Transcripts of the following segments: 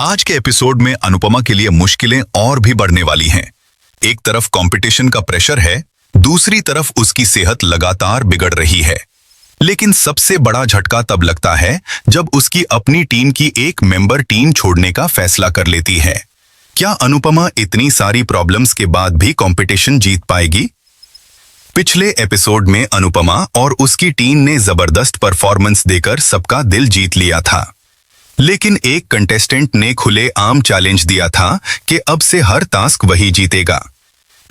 आज के एपिसोड में अनुपमा के लिए मुश्किलें और भी बढ़ने वाली हैं। एक तरफ कंपटीशन का प्रेशर है, दूसरी तरफ उसकी सेहत लगातार बिगड़ रही है। लेकिन सबसे बड़ा झटका तब लगता है जब उसकी अपनी टीम की एक मेंबर टीम छोड़ने का फैसला कर लेती है। क्या अनुपमा इतनी सारी प्रॉब्लम्स के बाद भी कंपटीशन जीत पाएगी? पिछले एपिसोड में अनुपमा और उसकी टीम ने जबरदस्त परफॉर्मेंस देकर सबका दिल जीत लिया था। लेकिन एक कंटेस्टेंट ने खुले आम चैलेंज दिया था कि अब से हर टास्क वही जीतेगा।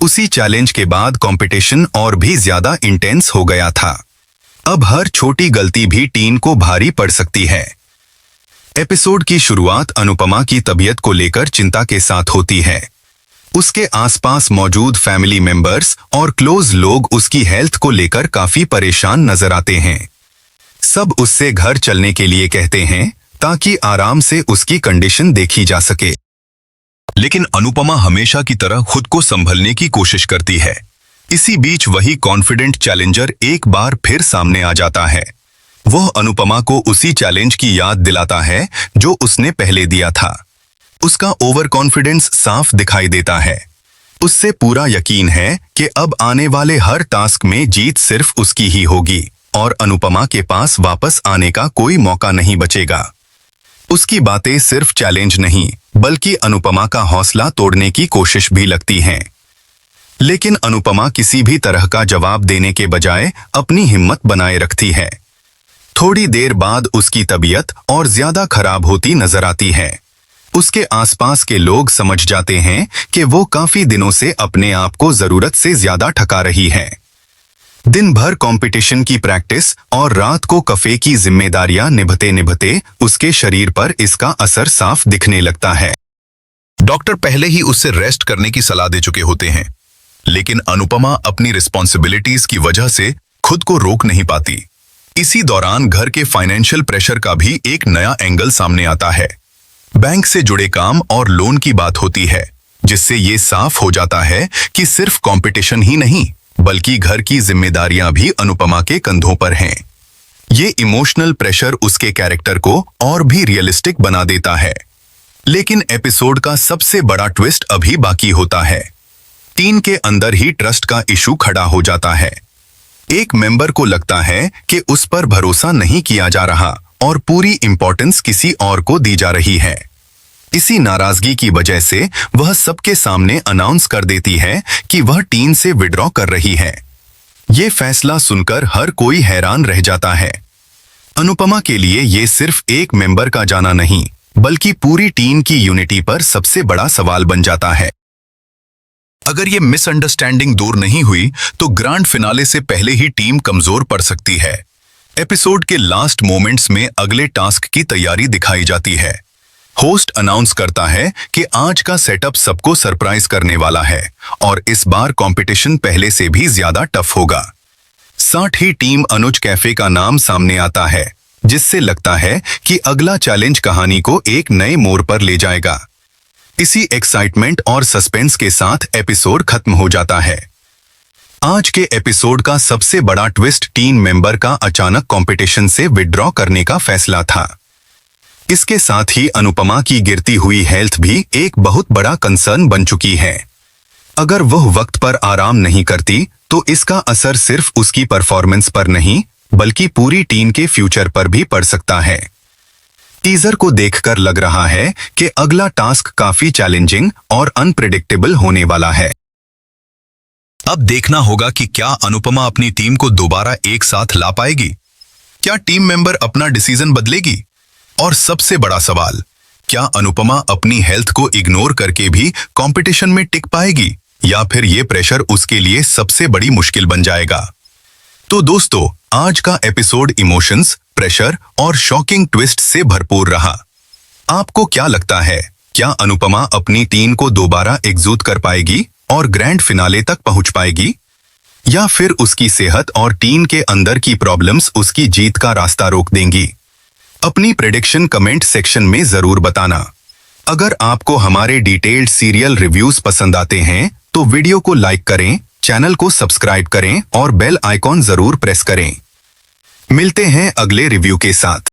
उसी चैलेंज के बाद कंपटीशन और भी ज्यादा इंटेंस हो गया था। अब हर छोटी गलती भी टीम को भारी पड़ सकती है। एपिसोड की शुरुआत अनुपमा की तबीयत को लेकर चिंता के साथ होती है। उसके आसपास मौजूद फैमिली मेंबर्स और क्लोज लोग उसकी हेल्थ को लेकर काफी परेशान नजर आते हैं। सब उससे घर चलने के लिए कहते हैं ताकि आराम से उसकी कंडीशन देखी जा सके। लेकिन अनुपमा हमेशा की तरह खुद को संभलने की कोशिश करती है। इसी बीच वही कॉन्फिडेंट चैलेंजर एक बार फिर सामने आ जाता है। वह अनुपमा को उसी चैलेंज की याद दिलाता है जो उसने पहले दिया था। उसका ओवर कॉन्फिडेंस साफ दिखाई देता है। उससे पूरा यकीन है कि अब आने वाले हर टास्क में जीत सिर्फ उसकी ही होगी और अनुपमा के पास वापस आने का कोई मौका नहीं बचेगा। उसकी बातें सिर्फ चैलेंज नहीं बल्कि अनुपमा का हौसला तोड़ने की कोशिश भी लगती हैं। लेकिन अनुपमा किसी भी तरह का जवाब देने के बजाय अपनी हिम्मत बनाए रखती है। थोड़ी देर बाद उसकी तबीयत और ज्यादा खराब होती नजर आती है। उसके आसपास के लोग समझ जाते हैं कि वो काफी दिनों से अपने आप को जरूरत से ज्यादा थका रही है। दिन भर कंपटीशन की प्रैक्टिस और रात को कफे की जिम्मेदारियां निभते निभते उसके शरीर पर इसका असर साफ दिखने लगता है। डॉक्टर पहले ही उससे रेस्ट करने की सलाह दे चुके होते हैं, लेकिन अनुपमा अपनी रिस्पॉन्सिबिलिटीज की वजह से खुद को रोक नहीं पाती। इसी दौरान घर के फाइनेंशियल प्रेशर का भी एक नया एंगल सामने आता है। बैंक से जुड़े काम और लोन की बात होती है, जिससे ये साफ हो जाता है कि सिर्फ कंपटीशन ही नहीं बल्कि घर की जिम्मेदारियां भी अनुपमा के कंधों पर हैं। ये इमोशनल प्रेशर उसके कैरेक्टर को और भी रियलिस्टिक बना देता है। लेकिन एपिसोड का सबसे बड़ा ट्विस्ट अभी बाकी होता है। टीम के अंदर ही ट्रस्ट का इशू खड़ा हो जाता है। एक मेंबर को लगता है कि उस पर भरोसा नहीं किया जा रहा और पूरी इंपॉर्टेंस किसी और को दी जा रही है। इसी नाराजगी की वजह से वह सबके सामने अनाउंस कर देती है कि वह टीम से विड्रॉ कर रही है। ये फैसला सुनकर हर कोई हैरान रह जाता है। अनुपमा के लिए ये सिर्फ एक मेंबर का जाना नहीं बल्कि पूरी टीम की यूनिटी पर सबसे बड़ा सवाल बन जाता है। अगर ये मिसअंडरस्टैंडिंग दूर नहीं हुई तो ग्रैंड फिनाले से पहले ही टीम कमजोर पड़ सकती है। एपिसोड के लास्ट मोमेंट्स में अगले टास्क की तैयारी दिखाई जाती है। होस्ट अनाउंस करता है कि आज का सेटअप सबको सरप्राइज करने वाला है और इस बार कंपटीशन पहले से भी ज्यादा टफ होगा। साथ ही टीम अनुज कैफे का नाम सामने आता है, जिससे लगता है कि अगला चैलेंज कहानी को एक नए मोड़ पर ले जाएगा। इसी एक्साइटमेंट और सस्पेंस के साथ एपिसोड खत्म हो जाता है। आज के एपिसोड का सबसे बड़ा ट्विस्ट टीम मेंबर का अचानक कंपटीशन से विड्रॉ करने का फैसला था। इसके साथ ही अनुपमा की गिरती हुई हेल्थ भी एक बहुत बड़ा कंसर्न बन चुकी है। अगर वह वक्त पर आराम नहीं करती तो इसका असर सिर्फ उसकी परफॉर्मेंस पर नहीं बल्कि पूरी टीम के फ्यूचर पर भी पड़ सकता है। टीजर को देखकर लग रहा है कि अगला टास्क काफी चैलेंजिंग और अनप्रेडिक्टेबल होने वाला है। अब देखना होगा कि क्या अनुपमा अपनी टीम को दोबारा एक साथ ला पाएगी। क्या टीम मेंबर अपना डिसीजन बदलेगी? और सबसे बड़ा सवाल, क्या अनुपमा अपनी हेल्थ को इग्नोर करके भी कंपटीशन में टिक पाएगी या फिर ये प्रेशर उसके लिए सबसे बड़ी मुश्किल बन जाएगा? तो दोस्तों, आज का एपिसोड इमोशंस, प्रेशर और शॉकिंग ट्विस्ट से भरपूर रहा। आपको क्या लगता है, क्या अनुपमा अपनी टीम को दोबारा एकजुट कर पाएगी और ग्रैंड फिनाले तक पहुंच पाएगी, या फिर उसकी सेहत और टीम के अंदर की प्रॉब्लम्स उसकी जीत का रास्ता रोक देंगी? अपनी प्रेडिक्शन कमेंट सेक्शन में जरूर बताना। अगर आपको हमारे डिटेल्ड सीरियल रिव्यूज पसंद आते हैं तो वीडियो को लाइक करें, चैनल को सब्सक्राइब करें और बेल आइकॉन जरूर प्रेस करें। मिलते हैं अगले रिव्यू के साथ।